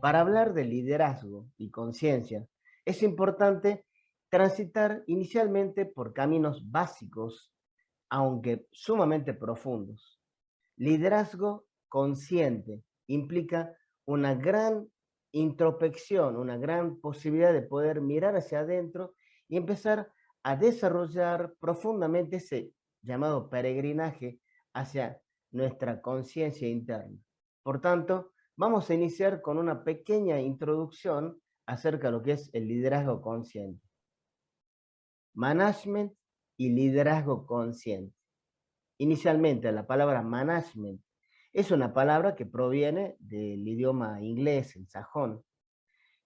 Para hablar de liderazgo y conciencia, es importante transitar inicialmente por caminos básicos, aunque sumamente profundos. Liderazgo consciente implica una gran introspección, una gran posibilidad de poder mirar hacia adentro y empezar a desarrollar profundamente ese llamado peregrinaje hacia nuestra conciencia interna. Por tanto, vamos a iniciar con una pequeña introducción acerca de lo que es el liderazgo consciente. Management y liderazgo consciente. Inicialmente, la palabra management es una palabra que proviene del idioma inglés, el sajón,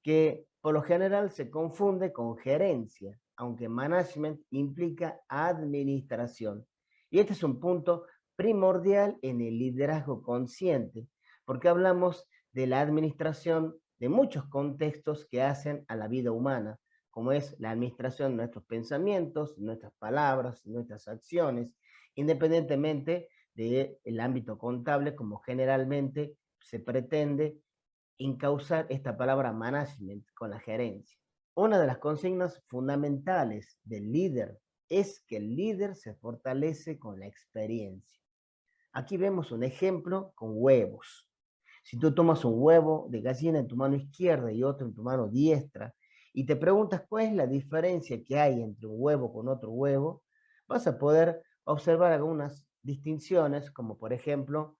que por lo general se confunde con gerencia, aunque management implica administración. Y este es un punto primordial en el liderazgo consciente, porque hablamos de la administración de muchos contextos que hacen a la vida humana, como es la administración de nuestros pensamientos, nuestras palabras, nuestras acciones, independientemente del ámbito contable, como generalmente se pretende encauzar esta palabra management con la gerencia. Una de las consignas fundamentales del líder es que el líder se fortalece con la experiencia. Aquí vemos un ejemplo con huevos. Si tú tomas un huevo de gallina en tu mano izquierda y otro en tu mano diestra y te preguntas cuál es la diferencia que hay entre un huevo con otro huevo, vas a poder observar algunas distinciones, como por ejemplo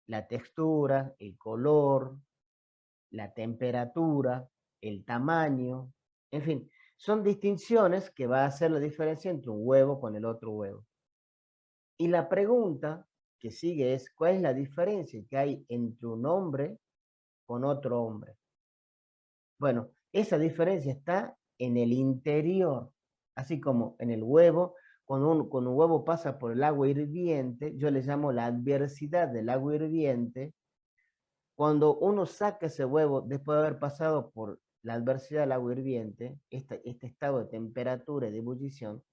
la textura, el color, la temperatura, el tamaño, en fin, son distinciones que va a hacer la diferencia entre un huevo con el otro huevo. Y la pregunta que sigue es, ¿cuál es la diferencia que hay entre un hombre con otro hombre? Bueno, esa diferencia está en el interior, así como en el huevo. Cuando un huevo pasa por el agua hirviente, yo le llamo la adversidad del agua hirviente. Cuando uno saca ese huevo después de haber pasado por la adversidad del agua hirviente, este estado de temperatura y de ebullición,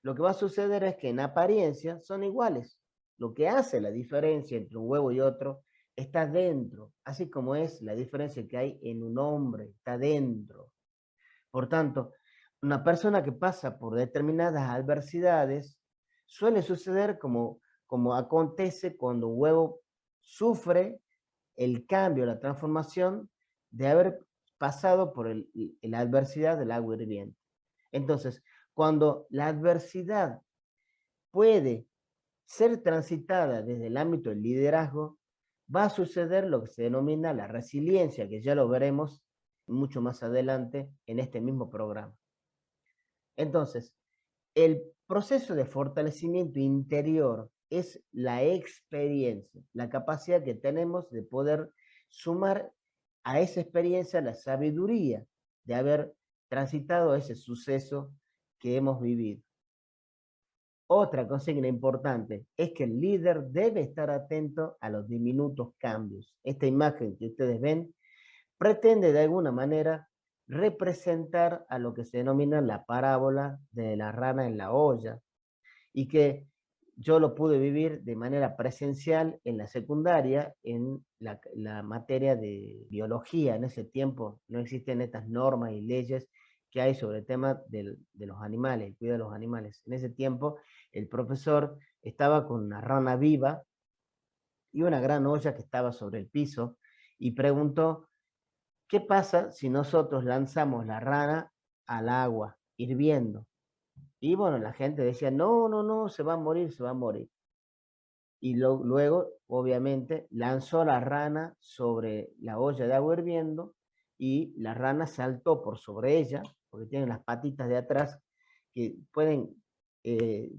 lo que va a suceder es que en apariencia son iguales. Lo que hace la diferencia entre un huevo y otro está dentro, así como es la diferencia que hay en un hombre, está dentro. Por tanto, una persona que pasa por determinadas adversidades suele suceder como acontece cuando un huevo sufre el cambio, la transformación de haber pasado por la adversidad del agua hirviente. Entonces, cuando la adversidad puede ser transitada desde el ámbito del liderazgo, va a suceder lo que se denomina la resiliencia, que ya lo veremos mucho más adelante en este mismo programa. Entonces, el proceso de fortalecimiento interior es la experiencia, la capacidad que tenemos de poder sumar a esa experiencia la sabiduría de haber transitado ese suceso que hemos vivido. Otra consigna importante es que el líder debe estar atento a los diminutos cambios. Esta imagen que ustedes ven pretende de alguna manera representar a lo que se denomina la parábola de la rana en la olla, y que yo lo pude vivir de manera presencial en la secundaria, en la materia de biología. En ese tiempo no existen estas normas y leyes que hay sobre el tema de los animales, el cuidado de los animales. En ese tiempo el profesor estaba con una rana viva y una gran olla que estaba sobre el piso y preguntó, ¿qué pasa si nosotros lanzamos la rana al agua hirviendo? Y bueno, la gente decía, no, no, no, se va a morir, se va a morir. Y luego, obviamente, lanzó la rana sobre la olla de agua hirviendo y la rana saltó por sobre ella, porque tienen las patitas de atrás que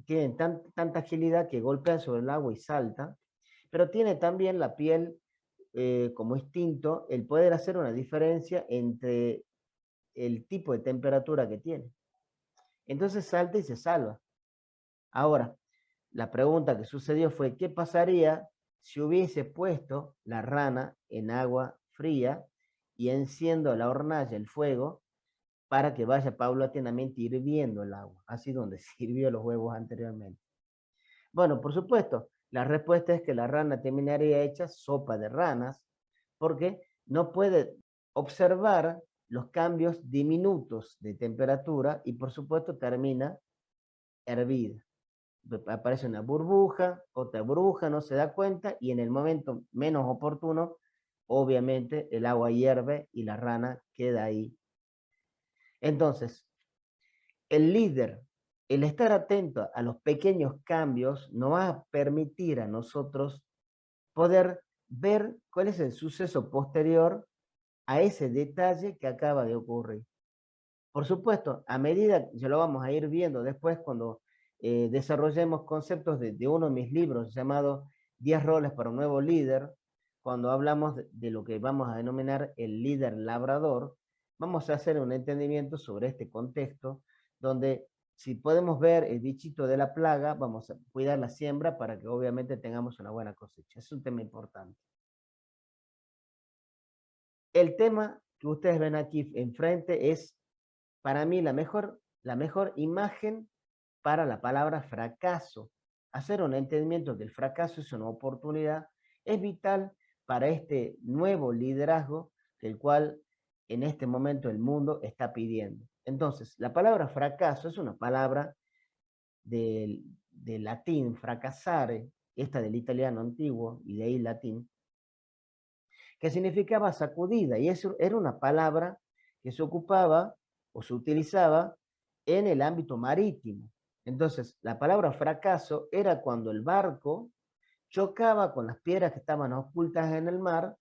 tienen tanta agilidad que golpean sobre el agua y salta, pero tiene también la piel como instinto el poder hacer una diferencia entre el tipo de temperatura que tiene. Entonces salta y se salva. Ahora, la pregunta que sucedió fue, ¿qué pasaría si hubiese puesto la rana en agua fría y enciendo la hornalla, el fuego? para que vaya paulatinamente hirviendo el agua, así donde sirvió los huevos anteriormente. Bueno, por supuesto, la respuesta es que la rana terminaría hecha sopa de ranas, porque no puede observar los cambios diminutos de temperatura y por supuesto termina hervida. Aparece una burbuja, otra burbuja, no se da cuenta y en el momento menos oportuno, obviamente el agua hierve y la rana queda ahí. Entonces, el líder, el estar atento a los pequeños cambios, nos va a permitir a nosotros poder ver cuál es el suceso posterior a ese detalle que acaba de ocurrir. Por supuesto, a medida, ya lo vamos a ir viendo después cuando desarrollemos conceptos de uno de mis libros llamado 10 roles para un nuevo líder, cuando hablamos de lo que vamos a denominar el líder labrador, vamos a hacer un entendimiento sobre este contexto, donde si podemos ver el bichito de la plaga, vamos a cuidar la siembra para que obviamente tengamos una buena cosecha. Es un tema importante. El tema que ustedes ven aquí enfrente es, para mí, la mejor imagen para la palabra fracaso. Hacer un entendimiento que el fracaso es una oportunidad es vital para este nuevo liderazgo del cual en este momento el mundo está pidiendo. Entonces, la palabra fracaso es una palabra del latín, fracasare, esta del italiano antiguo y de ahí latín, que significaba sacudida, y eso era una palabra que se ocupaba o se utilizaba en el ámbito marítimo. Entonces, la palabra fracaso era cuando el barco chocaba con las piedras que estaban ocultas en el mar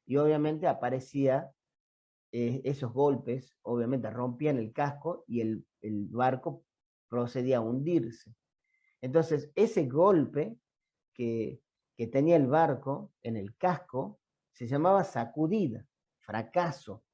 y obviamente aparecía esos golpes, obviamente rompían el casco y el barco procedía a hundirse. Entonces, ese golpe que, que tenía el barco en el casco se llamaba sacudida, fracaso.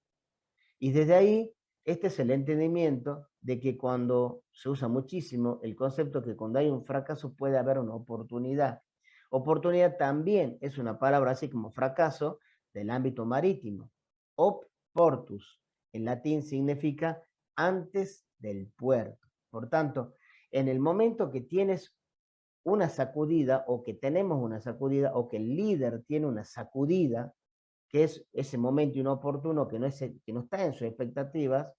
Y desde ahí, este es el entendimiento de que cuando se usa muchísimo el concepto que cuando hay un fracaso puede haber una oportunidad. Oportunidad también es una palabra así como fracaso del ámbito marítimo. Op portus, en latín significa antes del puerto. Por tanto, en el momento que tienes una sacudida o que tenemos una sacudida o que el líder tiene una sacudida, que es ese momento inoportuno que que no está en sus expectativas,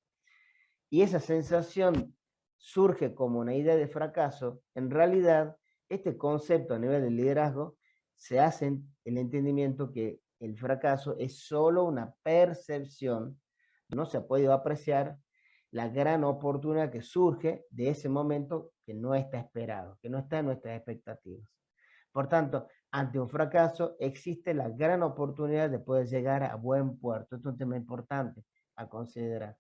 y esa sensación surge como una idea de fracaso, en realidad este concepto a nivel del liderazgo se hace el entendimiento que el fracaso es solo una percepción, no se ha podido apreciar la gran oportunidad que surge de ese momento que no está esperado, que no está en nuestras expectativas. Por tanto, ante un fracaso existe la gran oportunidad de poder llegar a buen puerto. Esto es un tema importante a considerar.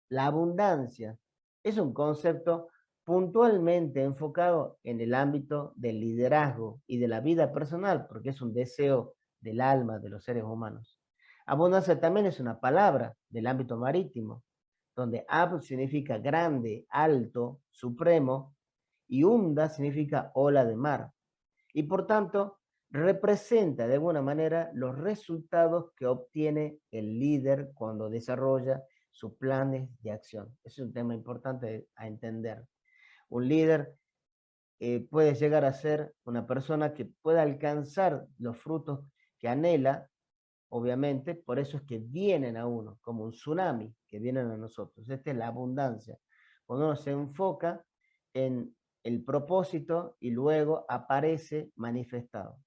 La abundancia es un concepto puntualmente enfocado en el ámbito del liderazgo y de la vida personal, porque es un deseo del alma de los seres humanos. Abundancia también es una palabra del ámbito marítimo, donde ab significa grande, alto, supremo, y unda significa ola de mar. Y por tanto, representa de alguna manera los resultados que obtiene el líder cuando desarrolla sus planes de acción. Es un tema importante a entender. Un líder puede llegar a ser una persona que pueda alcanzar los frutos que anhela, obviamente, por eso es que vienen a uno, como un tsunami que vienen a nosotros. Esta es la abundancia. Cuando uno se enfoca en el propósito y luego aparece manifestado.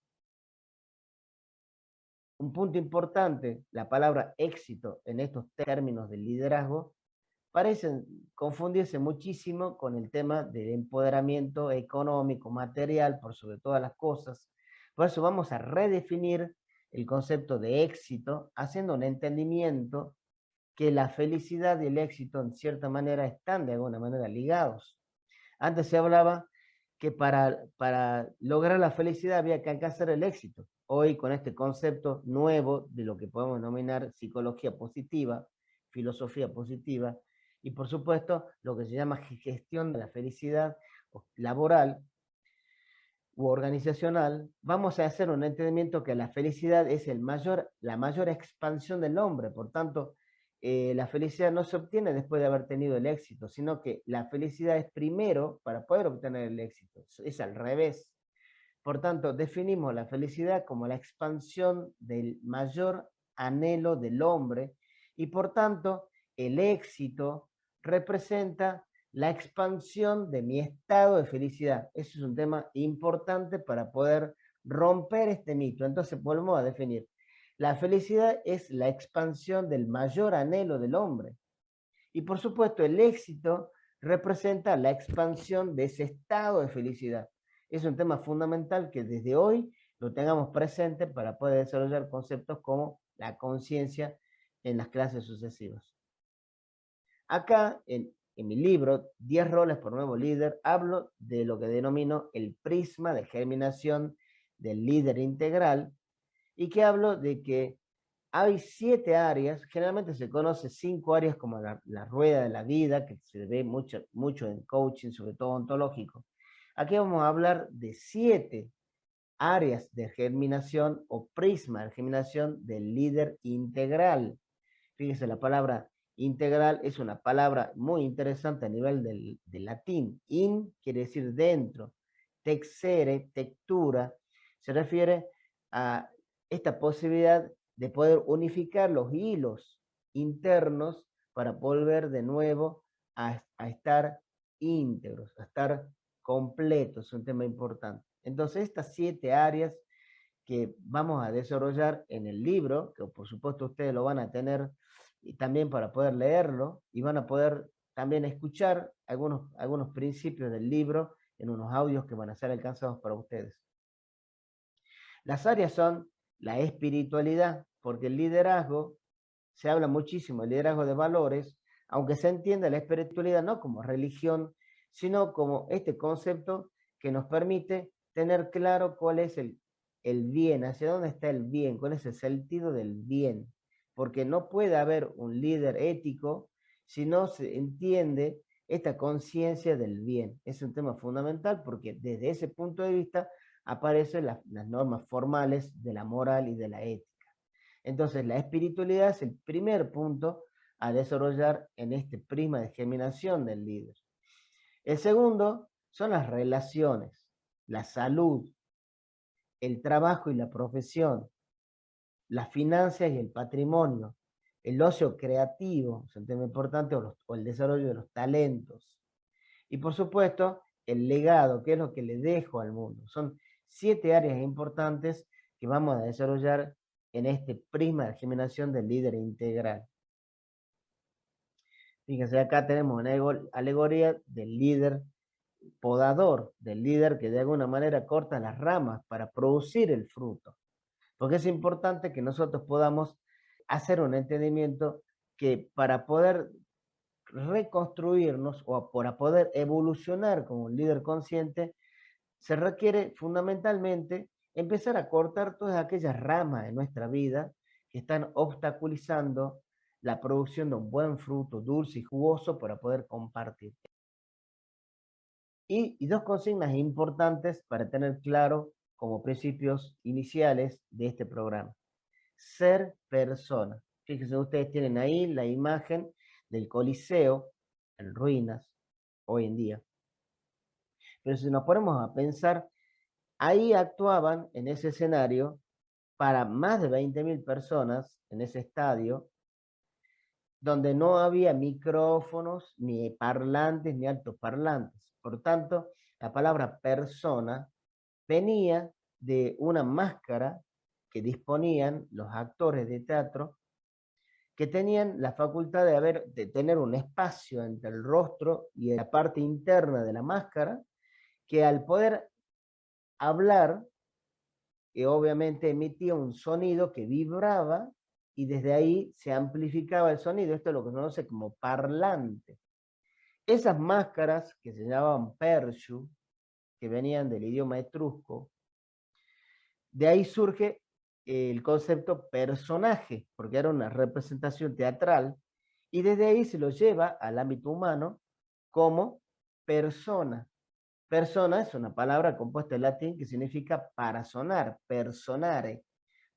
Un punto importante, la palabra éxito en estos términos del liderazgo, parecen confundirse muchísimo con el tema del empoderamiento económico, material, por sobre todas las cosas. Por eso vamos a redefinir el concepto de éxito, haciendo un entendimiento que la felicidad y el éxito en cierta manera están de alguna manera ligados. Antes se hablaba que para lograr la felicidad había que alcanzar el éxito. Hoy con este concepto nuevo de lo que podemos denominar psicología positiva, filosofía positiva, y por supuesto lo que se llama gestión de la felicidad laboral u organizacional, vamos a hacer un entendimiento que la felicidad es la mayor expansión del hombre. Por tanto, la felicidad no se obtiene después de haber tenido el éxito, sino que la felicidad es primero para poder obtener el éxito. Es al revés. Por tanto, definimos la felicidad como la expansión del mayor anhelo del hombre y por tanto el éxito representa la expansión de mi estado de felicidad. Eso es un tema importante para poder romper este mito. Entonces volvemos a definir. La felicidad es la expansión del mayor anhelo del hombre. Y por supuesto el éxito representa la expansión de ese estado de felicidad. Es un tema fundamental que desde hoy lo tengamos presente para poder desarrollar conceptos como la conciencia en las clases sucesivas. Acá, en mi libro, 10 roles por nuevo líder, hablo de lo que denomino el prisma de germinación del líder integral y que hablo de que hay 7 áreas, generalmente se conoce 5 áreas como la rueda de la vida, que se ve mucho en coaching, sobre todo ontológico. Aquí vamos a hablar de 7 áreas de germinación o prisma de germinación del líder integral. Fíjese, la palabra integral es una palabra muy interesante a nivel del latín. In quiere decir dentro. Texere, textura, se refiere a esta posibilidad de poder unificar los hilos internos para volver de nuevo a estar íntegros, a estar completos, es un tema importante. Entonces, estas 7 áreas que vamos a desarrollar en el libro, que por supuesto ustedes lo van a tener y también para poder leerlo, y van a poder también escuchar algunos principios del libro en unos audios que van a ser alcanzados para ustedes. Las áreas son la espiritualidad, porque el liderazgo, se habla muchísimo del liderazgo de valores, aunque se entiende la espiritualidad no como religión, sino como este concepto que nos permite tener claro cuál es el bien, hacia dónde está el bien, cuál es el sentido del bien. Porque no puede haber un líder ético si no se entiende esta conciencia del bien. Es un tema fundamental porque desde ese punto de vista aparecen las normas formales de la moral y de la ética. Entonces, la espiritualidad es el primer punto a desarrollar en este prisma de germinación del líder. El segundo son las relaciones, la salud, el trabajo y la profesión, las finanzas y el patrimonio, el ocio creativo, es un tema importante, o el desarrollo de los talentos. Y por supuesto, el legado, que es lo que le dejo al mundo. Son 7 áreas importantes que vamos a desarrollar en este prisma de germinación del líder integral. Fíjense, acá tenemos una alegoría del líder podador, del líder que de alguna manera corta las ramas para producir el fruto. Porque es importante que nosotros podamos hacer un entendimiento que para poder reconstruirnos o para poder evolucionar como un líder consciente, se requiere fundamentalmente empezar a cortar todas aquellas ramas de nuestra vida que están obstaculizando la producción de un buen fruto dulce y jugoso para poder compartir. Y 2 consignas importantes para tener claro como principios iniciales de este programa. Ser persona. Fíjense, ustedes tienen ahí la imagen del Coliseo en ruinas hoy en día. Pero si nos ponemos a pensar, ahí actuaban en ese escenario para más de 20.000 personas en ese estadio, donde no había micrófonos, ni parlantes, ni altoparlantes. Por tanto, la palabra persona venía de una máscara que disponían los actores de teatro, que tenían la facultad de tener un espacio entre el rostro y la parte interna de la máscara, que al poder hablar, obviamente emitía un sonido que vibraba y desde ahí se amplificaba el sonido. Esto es lo que se conoce como parlante. Esas máscaras que se llamaban pershu, que venían del idioma etrusco, de ahí surge el concepto personaje, porque era una representación teatral, y desde ahí se lo lleva al ámbito humano como persona. Persona es una palabra compuesta en latín que significa para sonar, personare,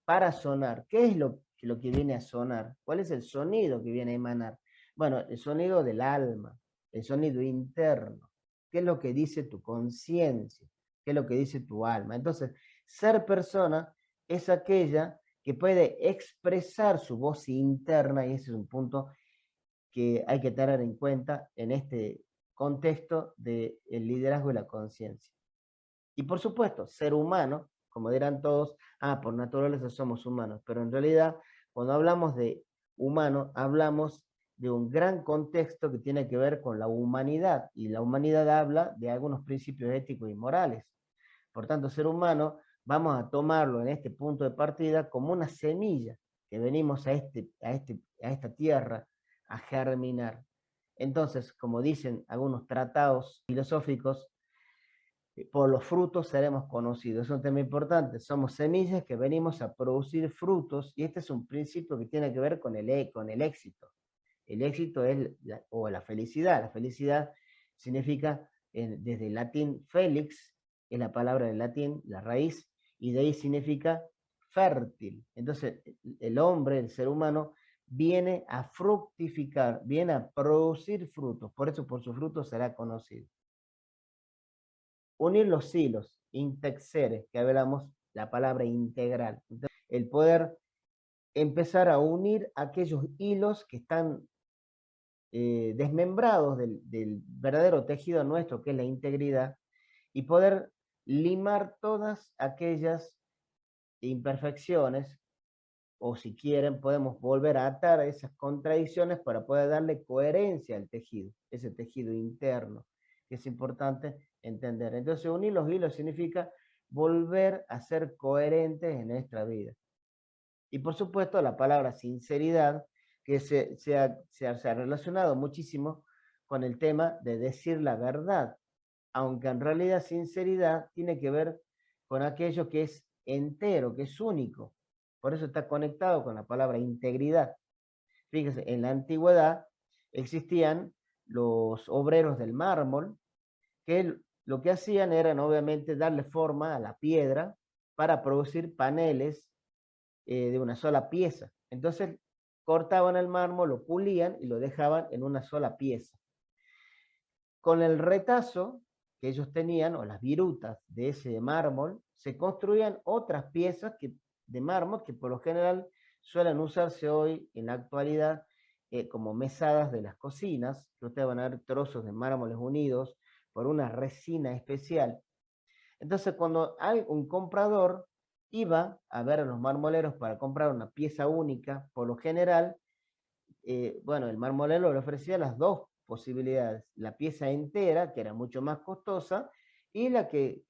para sonar. ¿Qué es lo que viene a sonar? ¿Cuál es el sonido que viene a emanar? Bueno, el sonido del alma, el sonido interno. ¿Qué es lo que dice tu conciencia? ¿Qué es lo que dice tu alma? Entonces, ser persona es aquella que puede expresar su voz interna, y ese es un punto que hay que tener en cuenta en este contexto del liderazgo y la conciencia. Y por supuesto, ser humano, como dirán todos, por naturaleza somos humanos, pero en realidad, cuando hablamos de humano, hablamos de un gran contexto que tiene que ver con la humanidad, y la humanidad habla de algunos principios éticos y morales. Por tanto, ser humano, vamos a tomarlo en este punto de partida como una semilla que venimos a esta tierra a germinar. Entonces, como dicen algunos tratados filosóficos, por los frutos seremos conocidos. Es un tema importante. Somos semillas que venimos a producir frutos, y este es un principio que tiene que ver con el éxito. El éxito es la felicidad. La felicidad significa, desde el latín felix, es la palabra del latín, la raíz, y de ahí significa fértil. Entonces, el hombre, el ser humano, viene a fructificar, viene a producir frutos. Por eso, por sus frutos será conocido. Unir los hilos, intexere, que hablamos la palabra integral. Entonces, el poder empezar a unir aquellos hilos que están desmembrados del verdadero tejido nuestro, que es la integridad, y poder limar todas aquellas imperfecciones, o si quieren, podemos volver a atar esas contradicciones para poder darle coherencia al tejido, ese tejido interno, que es importante entender. Entonces, unir los hilos significa volver a ser coherentes en nuestra vida. Y por supuesto, la palabra sinceridad, que se ha relacionado muchísimo con el tema de decir la verdad, aunque en realidad sinceridad tiene que ver con aquello que es entero, que es único. Por eso está conectado con la palabra integridad. Fíjese, en la antigüedad existían los obreros del mármol, que lo que hacían era obviamente darle forma a la piedra para producir paneles de una sola pieza. Entonces cortaban el mármol, lo pulían y lo dejaban en una sola pieza. Con el retazo que ellos tenían, o las virutas de ese mármol, se construían otras piezas de mármol que por lo general suelen usarse hoy en la actualidad como mesadas de las cocinas, que ustedes van a ver trozos de mármoles unidos por una resina especial. Entonces, cuando hay un comprador iba a ver a los marmoleros para comprar una pieza única, por lo general, bueno, el marmolero le ofrecía las dos posibilidades: la pieza entera, que era mucho más costosa, y la que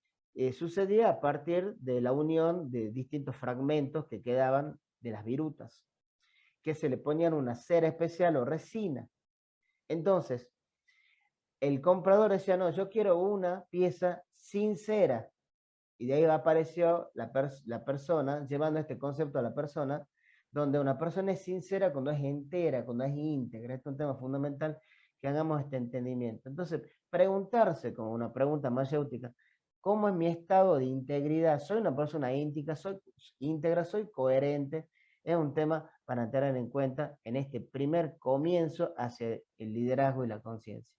sucedía a partir de la unión de distintos fragmentos que quedaban de las virutas, que se le ponían una cera especial o resina. Entonces, el comprador decía, no, yo quiero una pieza sin cera. Y de ahí apareció la persona, llevando este concepto a la persona, donde una persona es sincera cuando es entera, cuando es íntegra. Este es un tema fundamental, que hagamos este entendimiento. Entonces, preguntarse como una pregunta mayéutica: ¿cómo es mi estado de integridad? ¿Soy una persona íntegra? ¿Soy coherente? Es un tema para tener en cuenta en este primer comienzo hacia el liderazgo y la conciencia.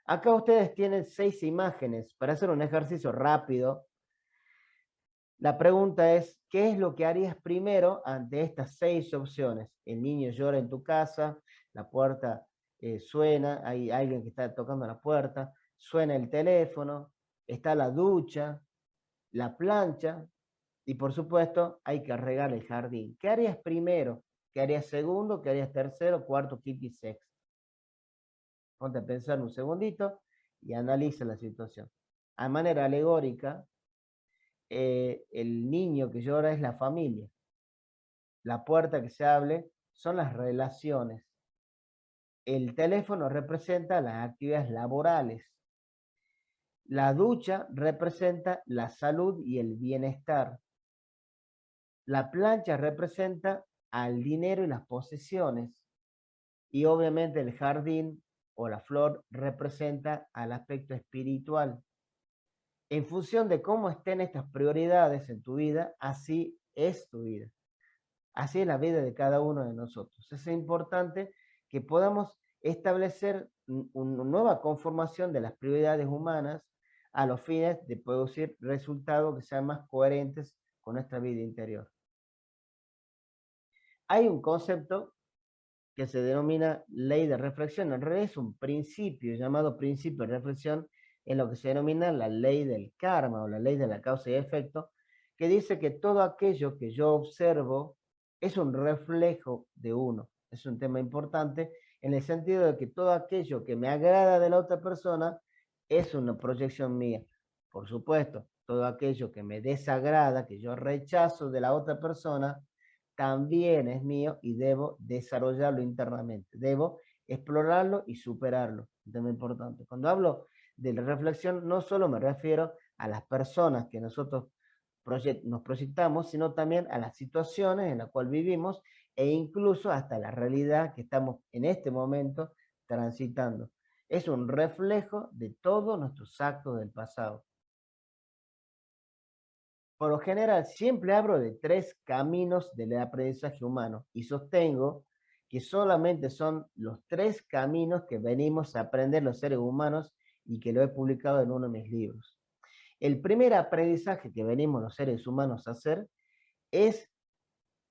Acá ustedes tienen 6 imágenes para hacer un ejercicio rápido. La pregunta es, ¿qué es lo que harías primero ante estas 6 opciones? El niño llora en tu casa, la puerta suena, hay alguien que está tocando la puerta, suena el teléfono, está la ducha, la plancha, y por supuesto hay que regar el jardín. ¿Qué harías primero? ¿Qué harías segundo? ¿Qué harías tercero, cuarto, quinto y sexto? Ponte a pensar un segundito y analiza la situación. A manera alegórica, el niño que llora es la familia. La puerta que se abre son las relaciones. El teléfono representa las actividades laborales. La ducha representa la salud y el bienestar. La plancha representa al dinero y las posesiones. Y obviamente el jardín o la flor representa al aspecto espiritual. En función de cómo estén estas prioridades en tu vida, así es tu vida. Así es la vida de cada uno de nosotros. Es importante que podamos establecer una nueva conformación de las prioridades humanas a los fines de producir resultados que sean más coherentes con nuestra vida interior. Hay un concepto que se denomina ley de reflexión. En realidad es un principio llamado principio de reflexión, en lo que se denomina la ley del karma o la ley de la causa y efecto, que dice que todo aquello que yo observo es un reflejo de uno. Es un tema importante en el sentido de que todo aquello que me agrada de la otra persona es una proyección mía. Por supuesto, todo aquello que me desagrada, que yo rechazo de la otra persona, también es mío y debo desarrollarlo internamente. Debo explorarlo y superarlo. Un tema importante. Cuando hablo de la reflexión, no solo me refiero a las personas que nosotros nos proyectamos, sino también a las situaciones en las cuales vivimos e incluso hasta la realidad que estamos en este momento transitando. Es un reflejo de todos nuestros actos del pasado. Por lo general, siempre hablo de 3 caminos del aprendizaje humano y sostengo que solamente son los 3 caminos que venimos a aprender los seres humanos y que lo he publicado en uno de mis libros. El primer aprendizaje que venimos los seres humanos a hacer es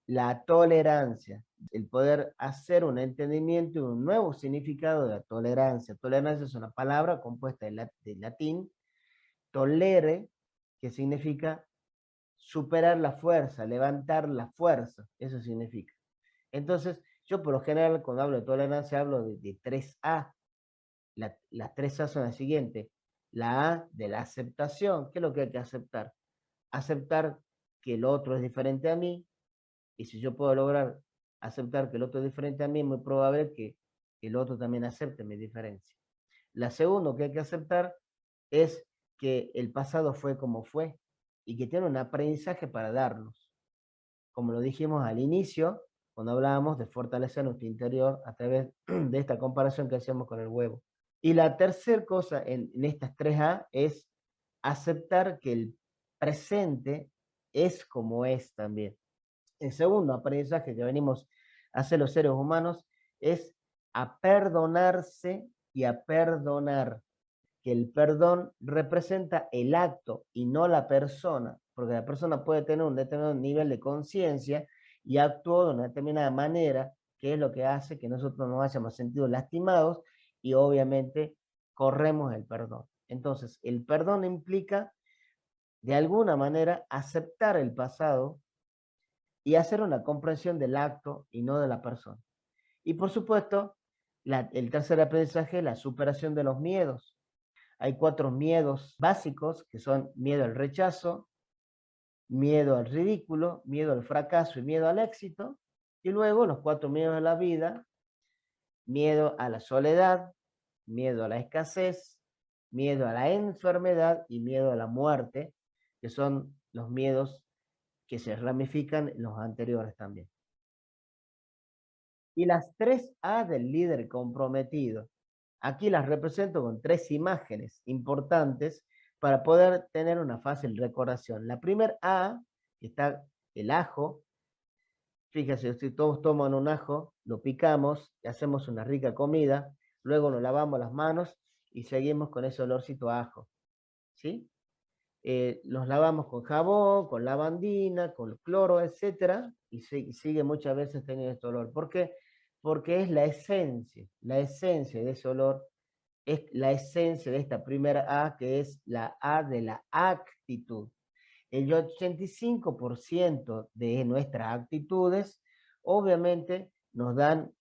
la tolerancia, el poder hacer un entendimiento y un nuevo significado de la tolerancia. Tolerancia es una palabra compuesta del latín, tolere, que significa superar la fuerza, levantar la fuerza, eso significa. Entonces, yo por lo general cuando hablo de tolerancia hablo de 3A. Las 3A son las siguientes. La A de la aceptación, ¿qué es lo que hay que aceptar? Aceptar que el otro es diferente a mí, y si yo puedo lograr aceptar que el otro es diferente a mí, es muy probable que el otro también acepte mi diferencia. La segunda que hay que aceptar es que el pasado fue como fue y que tiene un aprendizaje para darnos. Como lo dijimos al inicio, cuando hablábamos de fortalecer nuestro interior a través de esta comparación que hacíamos con el huevo. Y la tercera cosa en estas 3A es aceptar que el presente es como es también. El segundo aprendizaje que venimos a hacer los seres humanos es a perdonarse y a perdonar, que el perdón representa el acto y no la persona, porque la persona puede tener un determinado nivel de conciencia y actuó de una determinada manera, que es lo que hace que nosotros nos hayamos sentido lastimados y obviamente corremos el perdón. Entonces, el perdón implica, de alguna manera, aceptar el pasado y hacer una comprensión del acto y no de la persona. Y por supuesto, el tercer aprendizaje, la superación de los miedos. Hay 4 miedos básicos que son miedo al rechazo, miedo al ridículo, miedo al fracaso y miedo al éxito. Y luego los 4 miedos de la vida: miedo a la soledad, miedo a la escasez, miedo a la enfermedad y miedo a la muerte, que son los miedos que se ramifican en los anteriores también. Y las 3A del líder comprometido. Aquí las represento con 3 imágenes importantes para poder tener una fácil recordación. La primera A, que está el ajo. Fíjense, si todos toman un ajo, lo picamos y hacemos una rica comida, luego nos lavamos las manos y seguimos con ese olorcito a ajo, ¿sí? Los lavamos con jabón, con lavandina, con cloro, etcétera, y sigue muchas veces teniendo este olor. ¿Por qué? Porque es la esencia de ese olor, es la esencia de esta primera A, que es la A de la actitud. El 85% de nuestras actitudes obviamente nos dan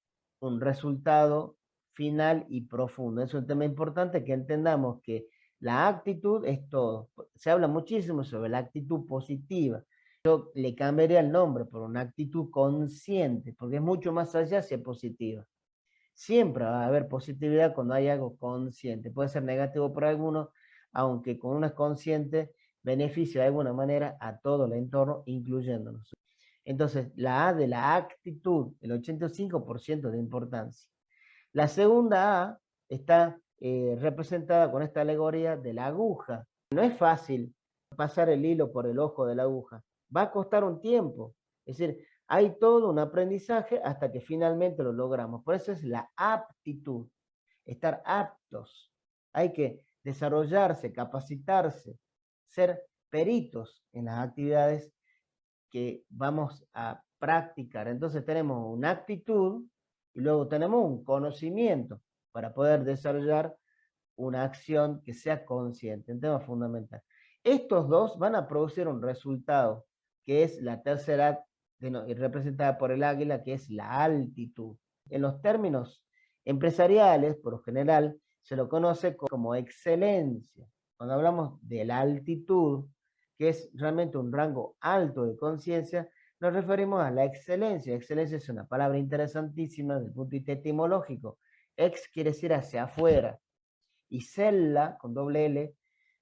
un resultado final y profundo. Es un tema importante que entendamos que la actitud es todo. Se habla muchísimo sobre la actitud positiva. Yo le cambiaría el nombre por una actitud consciente, porque es mucho más allá de ser positiva. Siempre va a haber positividad cuando hay algo consciente. Puede ser negativo para algunos, aunque con una consciente beneficia de alguna manera a todo el entorno, incluyéndonos. Entonces, la A de la actitud, el 85% de importancia. La segunda A está representada con esta alegoría de la aguja. No es fácil pasar el hilo por el ojo de la aguja. Va a costar un tiempo. Es decir, Hay todo un aprendizaje hasta que finalmente lo logramos. Por eso es la aptitud, estar aptos. Hay que desarrollarse, capacitarse, ser peritos en las actividades que vamos a practicar. Entonces tenemos una actitud y luego tenemos un conocimiento para poder desarrollar una acción que sea consciente, un tema fundamental. Estos dos van a producir un resultado, que es la tercera representada por el águila, que es la altitud. En los términos empresariales, por lo general, se lo conoce como excelencia. Cuando hablamos de la altitud, que es realmente un rango alto de conciencia, nos referimos a la excelencia. Excelencia es una palabra interesantísima desde el punto de vista etimológico. Ex quiere decir hacia afuera, y cella, con doble L,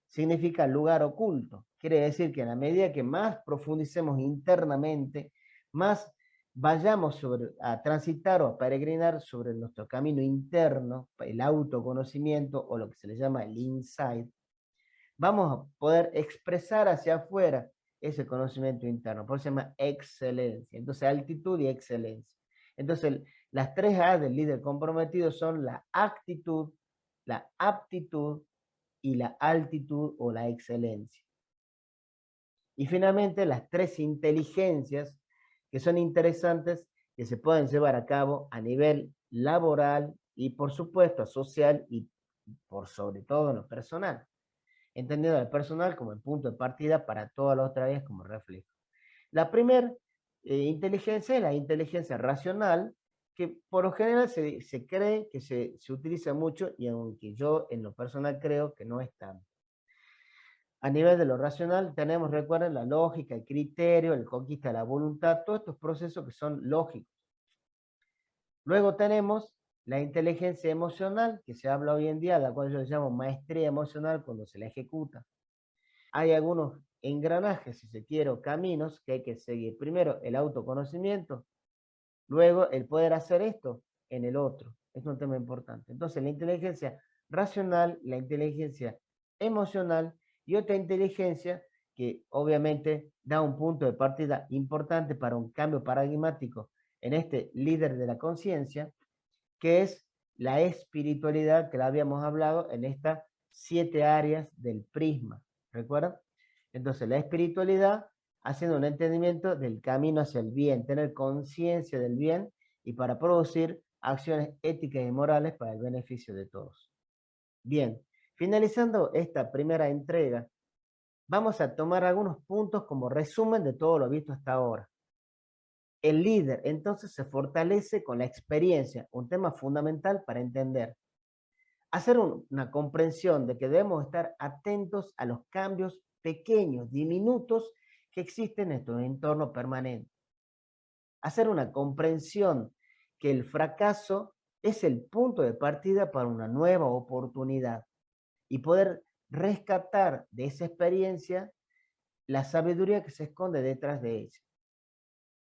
significa lugar oculto. Quiere decir que en la medida que más profundicemos internamente, más vayamos a transitar o a peregrinar sobre nuestro camino interno, el autoconocimiento o lo que se le llama el insight, vamos a poder expresar hacia afuera ese conocimiento interno. Por eso se llama excelencia. Entonces, altitud y excelencia. Entonces, las 3A del líder comprometido son la actitud, la aptitud y la altitud o la excelencia. Y finalmente, las 3 inteligencias que son interesantes, que se pueden llevar a cabo a nivel laboral y, por supuesto, social y por sobre todo en lo personal. Entendiendo el personal como el punto de partida para todas las otras áreas como reflejo. La primera inteligencia es la inteligencia racional, que por lo general se cree que se utiliza mucho, y aunque yo en lo personal creo que no es tanto. A nivel de lo racional tenemos, recuerden, la lógica, el criterio, el conquista de la voluntad, todos estos procesos que son lógicos. Luego tenemos la inteligencia emocional, que se habla hoy en día, la cual yo llamo maestría emocional cuando se la ejecuta. Hay algunos engranajes, si se quiere, o caminos que hay que seguir. Primero, el autoconocimiento. Luego, el poder hacer esto en el otro. Es un tema importante. Entonces, la inteligencia racional, la inteligencia emocional y otra inteligencia que obviamente da un punto de partida importante para un cambio paradigmático en este líder de la conciencia, que es la espiritualidad, que la habíamos hablado en estas 7 áreas del prisma. ¿Recuerdan? Entonces, la espiritualidad haciendo un entendimiento del camino hacia el bien, tener conciencia del bien y para producir acciones éticas y morales para el beneficio de todos. Bien, finalizando esta primera entrega, vamos a tomar algunos puntos como resumen de todo lo visto hasta ahora. El líder entonces se fortalece con la experiencia, un tema fundamental para entender. Hacer una comprensión de que debemos estar atentos a los cambios pequeños, diminutos, que existen en nuestro entorno permanente. Hacer una comprensión que el fracaso es el punto de partida para una nueva oportunidad y poder rescatar de esa experiencia la sabiduría que se esconde detrás de ella.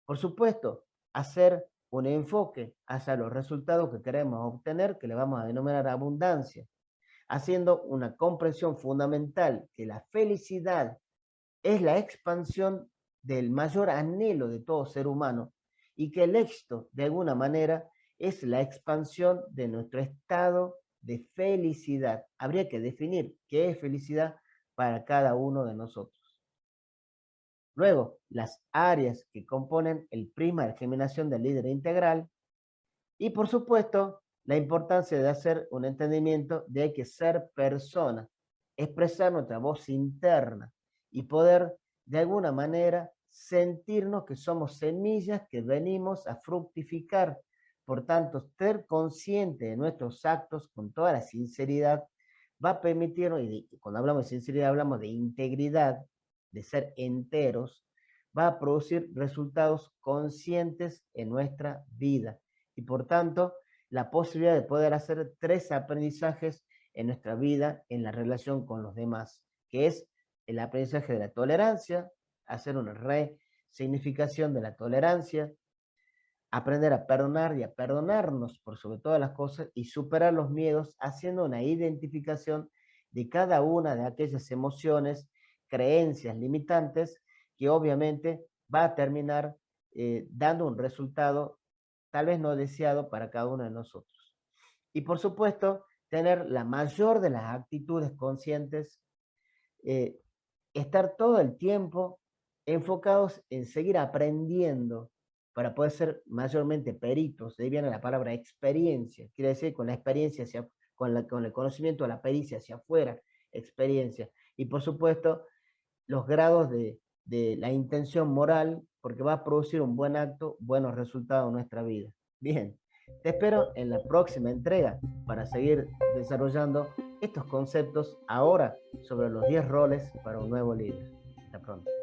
Por supuesto, hacer un enfoque hacia los resultados que queremos obtener, que le vamos a denominar abundancia, haciendo una comprensión fundamental que la felicidad es la expansión del mayor anhelo de todo ser humano y que el éxito, de alguna manera, es la expansión de nuestro estado de felicidad. Habría que definir qué es felicidad para cada uno de nosotros. Luego, las áreas que componen el prisma de germinación del líder integral y, por supuesto, la importancia de hacer un entendimiento de que ser persona, expresar nuestra voz interna y poder, de alguna manera, sentirnos que somos semillas que venimos a fructificar. Por tanto, ser consciente de nuestros actos con toda la sinceridad va a permitirnos, y cuando hablamos de sinceridad hablamos de integridad, de ser enteros, va a producir resultados conscientes en nuestra vida. Y por tanto, la posibilidad de poder hacer 3 aprendizajes en nuestra vida en la relación con los demás, que es el aprendizaje de la tolerancia, hacer una resignificación de la tolerancia, aprender a perdonar y a perdonarnos por sobre todas las cosas y superar los miedos haciendo una identificación de cada una de aquellas emociones, creencias limitantes que obviamente va a terminar dando un resultado tal vez no deseado para cada uno de nosotros. Y por supuesto, tener la mayor de las actitudes conscientes, eh, estar todo el tiempo enfocados en seguir aprendiendo para poder ser mayormente peritos. De ahí viene la palabra experiencia, quiere decir con la experiencia con el conocimiento, la pericia hacia afuera, experiencia. Y por supuesto, los grados de la intención moral, porque va a producir un buen acto, buenos resultados en nuestra vida. Bien, te espero en la próxima entrega para seguir desarrollando estos conceptos ahora sobre los 10 roles para un nuevo líder. Hasta pronto.